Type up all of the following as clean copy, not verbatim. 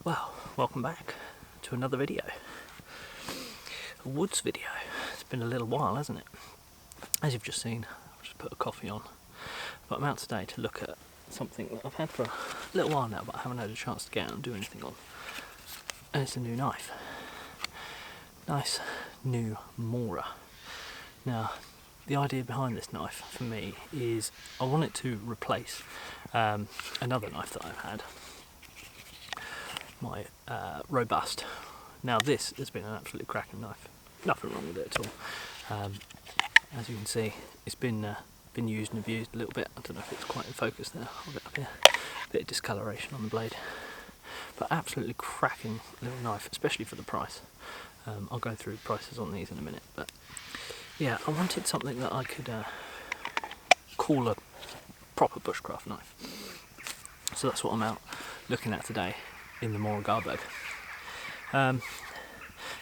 Well, welcome back to another video. A woods video. It's been a little while, hasn't it? As you've just seen, I've just put a coffee on. But I'm out today to look at something that I've had for a little while now, but I haven't had a chance to get out and do anything on. And it's a new knife. Nice new Mora. Now, the idea behind this knife for me is I want it to replace another knife that I've had. My Robust. Now this has been an absolutely cracking knife. Nothing wrong with it at all. As you can see, it's been used and abused a little bit. I don't know if it's quite in focus there. I'll get up here. A bit of discoloration on the blade. But absolutely cracking little knife, especially for the price. I'll go through prices on these in a minute. But yeah, I wanted something that I could call a proper bushcraft knife. So that's what I'm out looking at today in the Mora Garberg.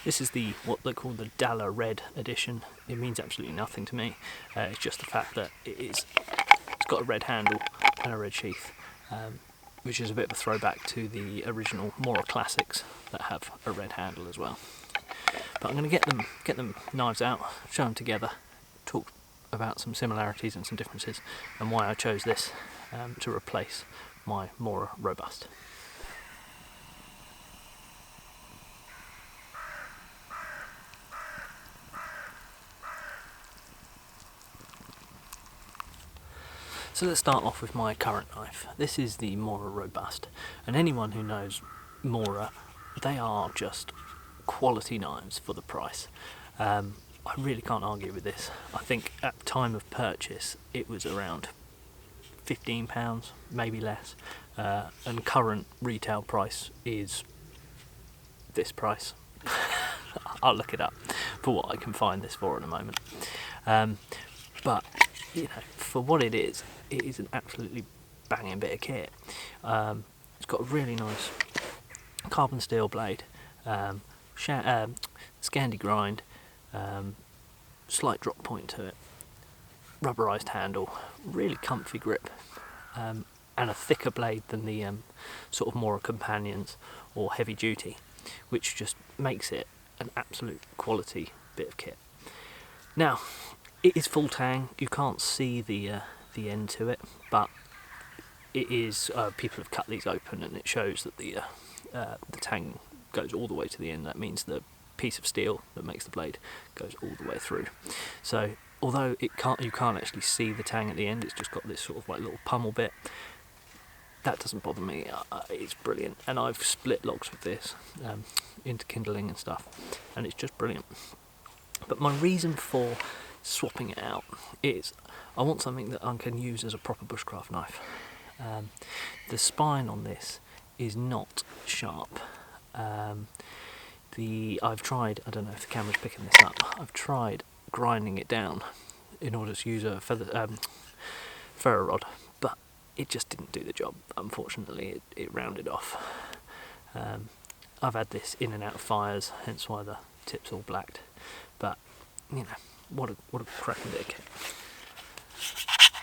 This is what they call the Dala Red edition. It means absolutely nothing to me. It's just the fact that it's got a red handle and a red sheath, which is a bit of a throwback to the original Mora classics that have a red handle as well. But I'm going to get them knives out, show them together, talk about some similarities and some differences, and why I chose this to replace my Mora Robust. So let's start off with my current knife. This is the Mora Robust, and anyone who knows Mora, they are just quality knives for the price. I really can't argue with this. I think at time of purchase it was around £15, maybe less, and current retail price is this price. I'll look it up for what I can find this for in a moment. But you know, for what it is an absolutely banging bit of kit. It's got a really nice carbon steel blade, Scandi grind, slight drop point to it, rubberized handle, really comfy grip, and a thicker blade than the sort of Mora Companions or heavy duty, which just makes it an absolute quality bit of kit. Now, it is full tang. You can't see the end to it, but it is. People have cut these open, and it shows that the tang goes all the way to the end. That means the piece of steel that makes the blade goes all the way through. So, although you can't actually see the tang at the end, it's just got this sort of like little pummel bit. That doesn't bother me. It's brilliant, and I've split logs with this into kindling and stuff, and it's just brilliant. But my reason for swapping it out is I want something that I can use as a proper bushcraft knife. The spine on this is not sharp. I've tried, I don't know if the camera's picking this up, I've tried grinding it down in order to use a ferro rod, but it just didn't do the job. Unfortunately, it rounded off. I've had this in and out of fires, hence why the tip's all blacked. But you know, what a cracking bit of kit.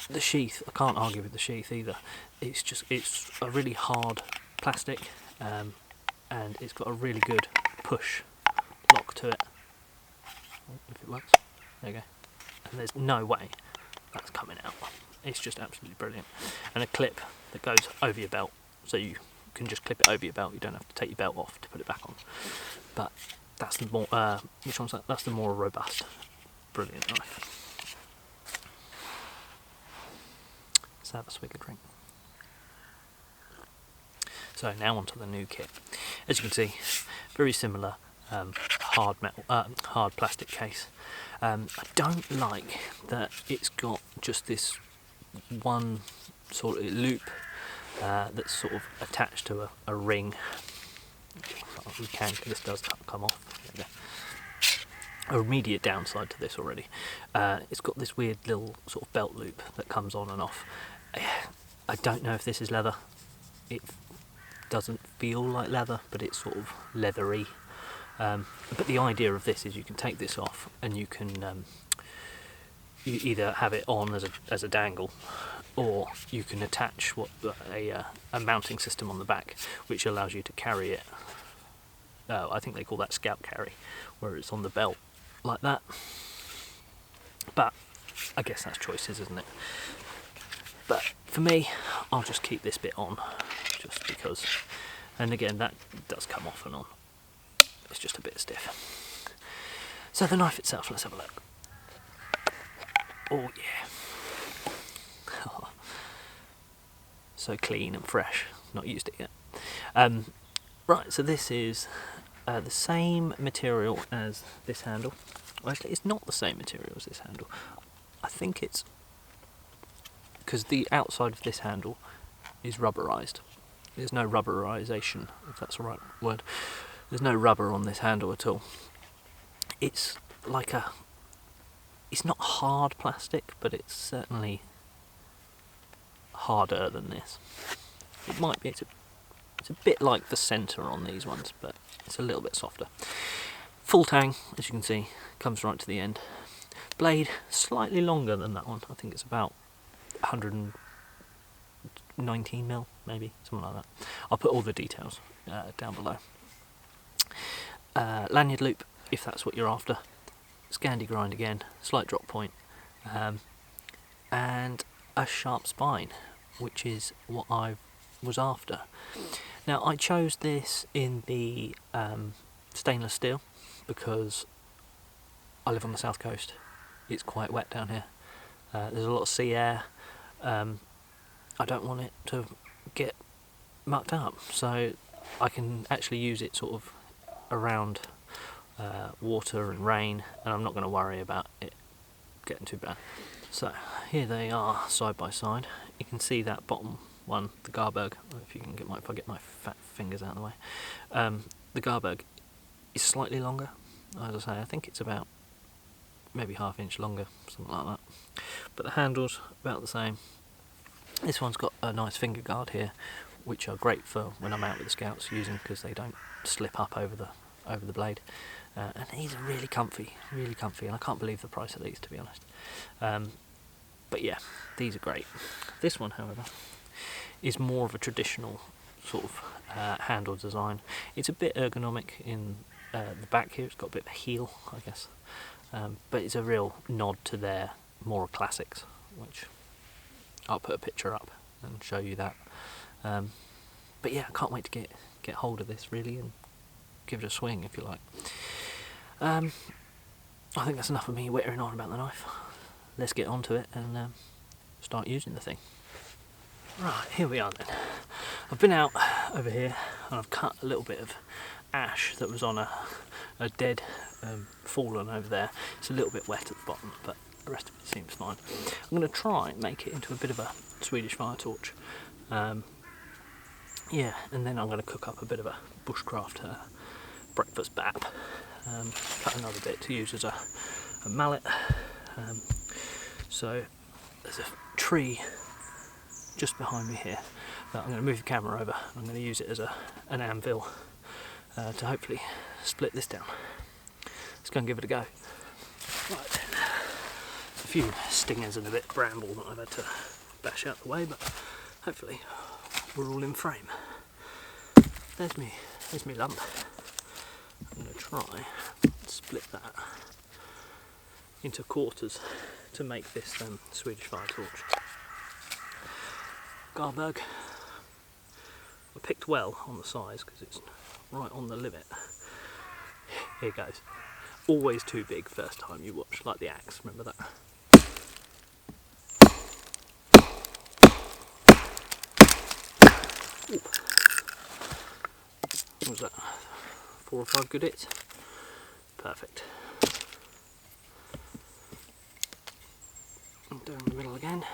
The sheath, I can't argue with the sheath either. It's a really hard plastic, and it's got a really good push lock to it. If it works, there you go. And there's no way that's coming out. It's just absolutely brilliant. And a clip that goes over your belt, so you can just clip it over your belt. You don't have to take your belt off to put it back on. But that's the more. Which one's that? That's the Mora Robust. Brilliant knife. Let's have a swig of drink. So now onto the new kit. As you can see, very similar hard plastic case. I don't like that it's got just this one sort of loop that's sort of attached to a ring. This does come off. There we go. A immediate downside to this already. It's got this weird little sort of belt loop that comes on and off. I don't know if this is leather. It doesn't feel like leather, but it's sort of leathery. But the idea of this is you can take this off and you can you either have it on as a dangle, or you can attach a mounting system on the back, which allows you to carry it. I think they call that scout carry, where it's on the belt like that. But I guess that's choices, isn't it? But for me, I'll just keep this bit on, just because. And again, that does come off and on. It's just a bit stiff. So the knife itself, let's have a look. Oh yeah. So clean and fresh. Not used it yet. Right, so this is the same material as this handle. Well, actually, it's not the same material as this handle. I think it's because the outside of this handle is rubberized. There's no rubberization, if that's the right word. There's no rubber on this handle at all. It's like it's not hard plastic, but it's certainly harder than this. It might be, it's a bit like the centre on these ones, but it's a little bit softer. Full tang, as you can see, comes right to the end. Blade, slightly longer than that one. I think it's about 119mm, maybe, something like that. I'll put all the details down below. Lanyard loop, if that's what you're after. Scandi grind again, slight drop point, and a sharp spine, which is what I was after. Now I chose this in the stainless steel because I live on the south coast. It's quite wet down here. There's a lot of sea air. I don't want it to get mucked up, so I can actually use it sort of around water and rain, and I'm not going to worry about it getting too bad. So here they are side by side. You can see that bottom one, the Garberg, if I get my fat fingers out of the way. The Garberg is slightly longer, as I say. I think it's about maybe ½ inch longer, something like that. But the handle's about the same. This one's got a nice finger guard here, which are great for when I'm out with the scouts using, because they don't slip up over the blade. And these are really comfy, and I can't believe the price of these, to be honest. But yeah, these are great. This one, however, is more of a traditional sort of handle design. It's a bit ergonomic in the back here. It's got a bit of a heel, I guess. But it's a real nod to their Mora classics, which I'll put a picture up and show you that. But yeah, I can't wait to get hold of this really and give it a swing, if you like. I think that's enough of me whittering on about the knife. Let's get onto it and start using the thing. Right, here we are then. I've been out over here and I've cut a little bit of ash that was on a dead fallen over there. It's a little bit wet at the bottom, but the rest of it seems fine. I'm going to try and make it into a bit of a Swedish fire torch. Yeah, and then I'm going to cook up a bit of a Bushcraft breakfast bap. Cut another bit to use as a mallet. So there's a tree just behind me here that I'm going to move the camera over. I'm going to use it as an anvil to hopefully split this down. Let's go and give it a go. Right then. A few stingers and a bit of bramble that I've had to bash out the way, but hopefully we're all in frame. There's me lump. I'm going to try and split that into quarters to make this Swedish fire torch. Garberg, I picked well on the size because it's right on the limit. Here goes. Always too big first time you watch, like the axe, remember that? Ooh. What was that? 4 or 5 good hits? Perfect. And down the middle again.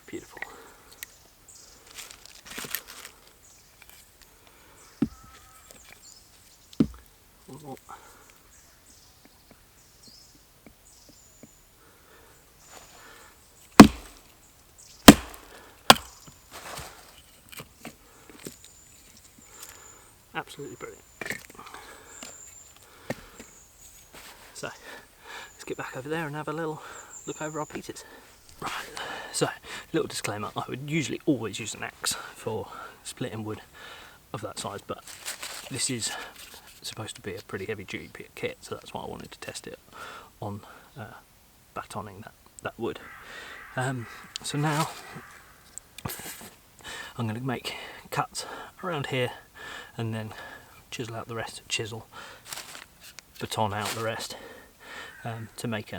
Beautiful. One more. Absolutely brilliant. So let's get back over there and have a little look over our pieces. Right, so little disclaimer, I would usually always use an axe for splitting wood of that size, but this is supposed to be a pretty heavy duty kit, so that's why I wanted to test it on batoning that wood. So now I'm going to make cuts around here and then chisel out the rest, baton out the rest, to make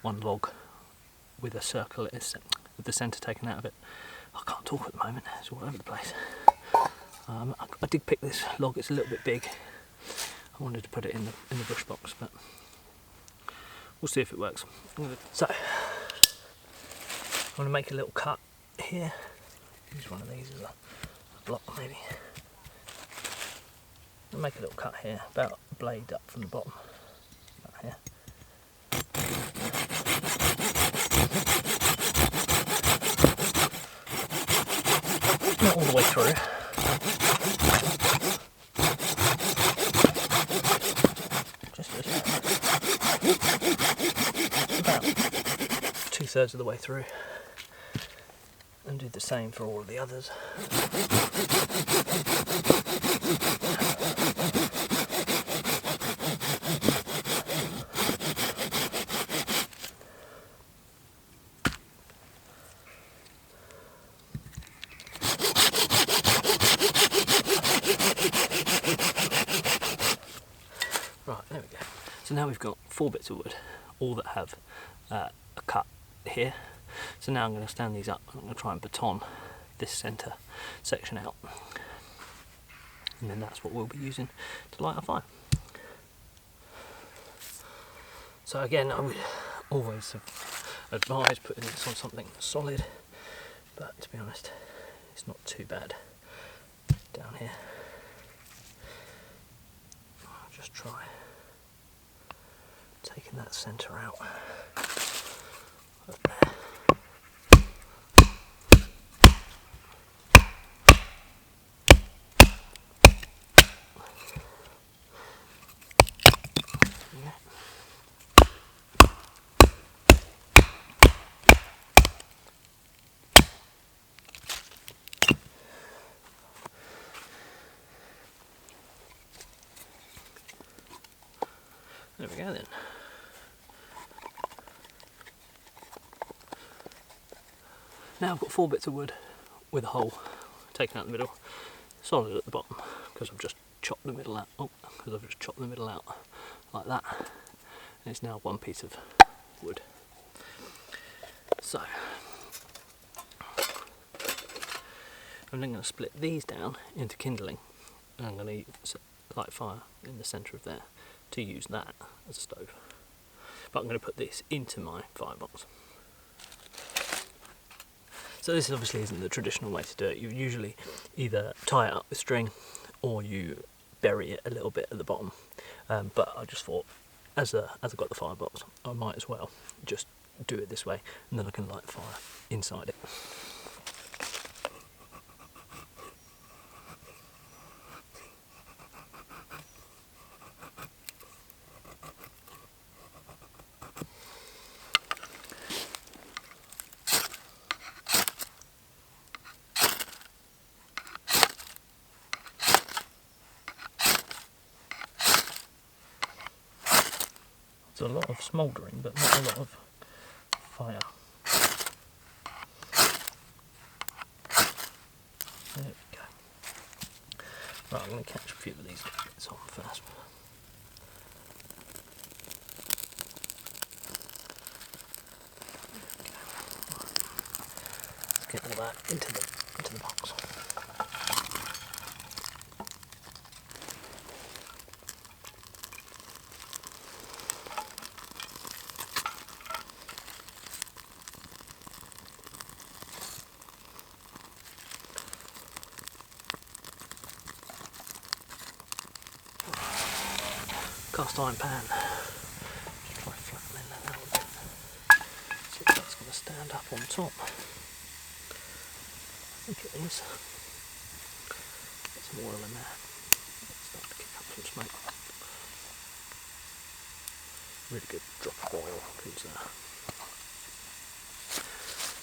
one log with a circle with the centre taken out of it. I can't talk at the moment, it's all over the place. I did pick this log, it's a little bit big. I wanted to put it in the bush box, but we'll see if it works. So I'm going to make a little cut here. Use one of these as a block maybe. I'll make a little cut here, about a blade up from the bottom. About here. Not all the way through. Just about 2/3 of the way through. And do the same for all of the others. Right, there we go. So now we've got 4 bits of wood, all that have a cut here. So now I'm going to stand these up and I'm going to try and baton this centre section out. And then that's what we'll be using to light our fire. So again, I would always have advised putting this on something solid, but to be honest, it's not too bad down here. I'll just try taking that centre out. Up there. There we go then. Now I've got 4 bits of wood with a hole taken out the middle, solid at the bottom because I've just chopped the middle out. Like that. And it's now 1 piece of wood. So I'm then going to split these down into kindling, and I'm going to light fire in the centre of there to use that as a stove. But I'm going to put this into my firebox. So this obviously isn't the traditional way to do it. You usually either tie it up with string or you bury it a little bit at the bottom. But I just thought, as I've got the firebox, I might as well just do it this way, and then I can light the fire inside it. There's a lot of smouldering, but not a lot of fire. There we go. Right, I'm going to catch a few of these bits on first. Let's get all that into the box. Cast iron pan. Just try flattening that a little bit. See if that's going to stand up on top. I think it is. Get some oil in there. just make really good drop of oil, because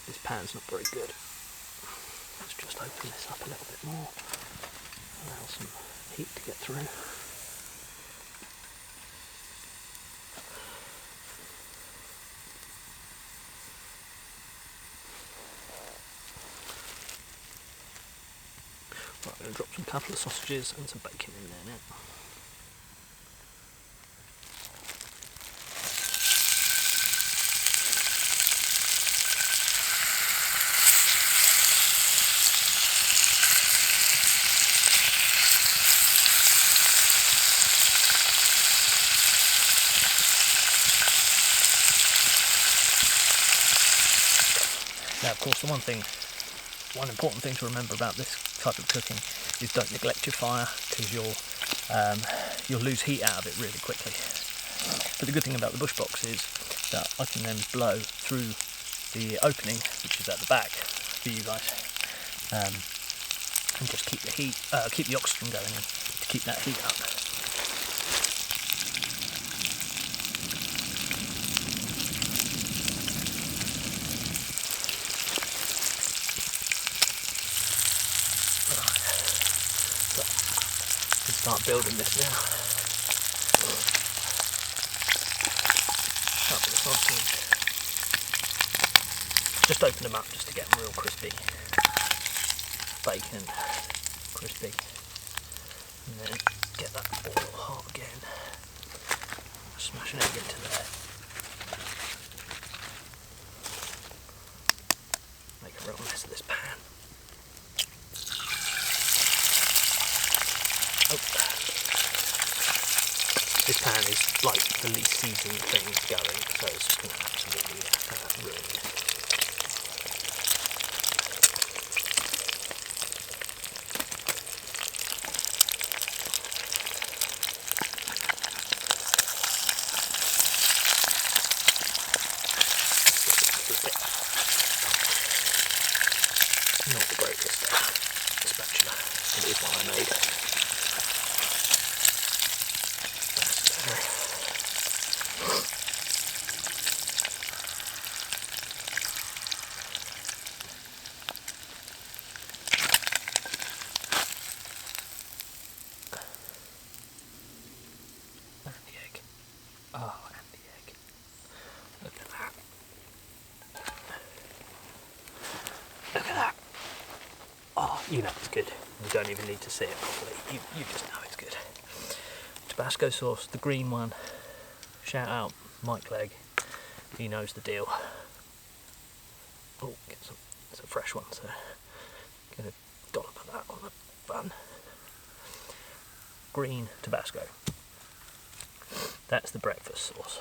this pan's not very good. Let's just open this up a little bit more, allow some heat to get through. Right, I'm going to drop some couple of sausages and some bacon in there now. Now, of course, one important thing to remember about this type of cooking is don't neglect your fire, because you'll lose heat out of it really quickly. But the good thing about the bush box is that I can then blow through the opening, which is at the back for you guys, and just keep the heat, keep the oxygen going, and to keep that heat up. Start building this now. Start with the sausage. Just open them up just to get them real crispy. Bacon, crispy. And then get that all hot again. Smash an egg into there. Make a real mess of this pan. Oh. This pan is like the least seasoned thing going, so it's just going to absolutely ruin it. Not the greatest spatula, but it is one I made. You know it's good. You don't even need to see it properly. You just know it's good. Tabasco sauce, the green one. Shout out Mike Legg. He knows the deal. Oh, get some. It's a fresh one, so get a dollop of that on the bun. Green Tabasco. That's the breakfast sauce.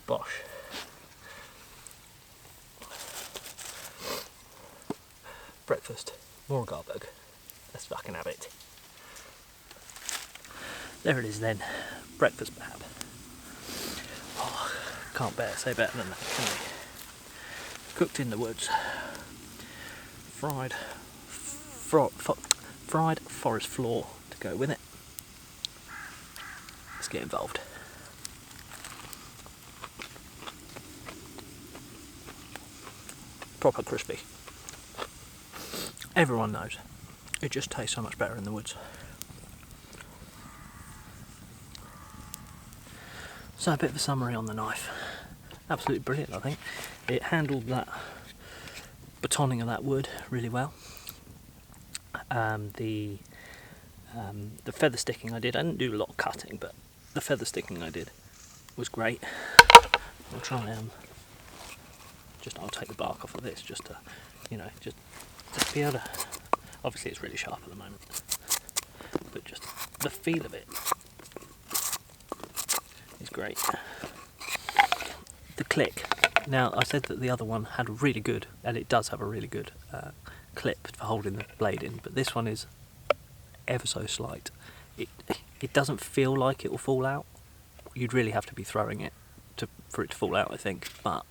Bosch. Breakfast, Mora Garberg. Let's fucking have it. There it is then. Breakfast bab. Oh, can't say better than that, can we? Cooked in the woods. Fried forest floor to go with it. Let's get involved. Proper crispy. Everyone knows. It just tastes so much better in the woods. So a bit of a summary on the knife. Absolutely brilliant, I think. It handled that batoning of that wood really well. The feather sticking I didn't do a lot of cutting, but the feather sticking I did was great. I'll try I'll take the bark off of this just to, just be able to. Obviously, it's really sharp at the moment, but just the feel of it is great. The click. Now, I said that the other one had a really good, and it does have a really good clip for holding the blade in, but this one is ever so slight. It doesn't feel like it will fall out. You'd really have to be throwing it for it to fall out, I think, but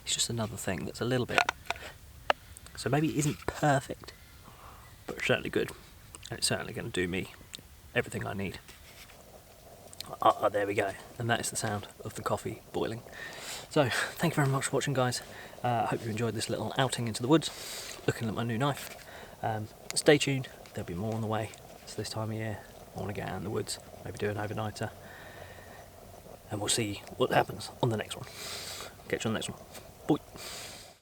it's just another thing that's a little bit. So maybe it isn't perfect, but certainly good. and it's certainly going to do me everything I need. There we go, and that is the sound of the coffee boiling. So thank you very much for watching, guys. I hope you enjoyed this little outing into the woods, looking at my new knife. Stay tuned, there'll be more on the way. It's this time of year, I want to get out in the woods, maybe do an overnighter, and we'll see what happens on the next one. Catch you on the next one. Bye.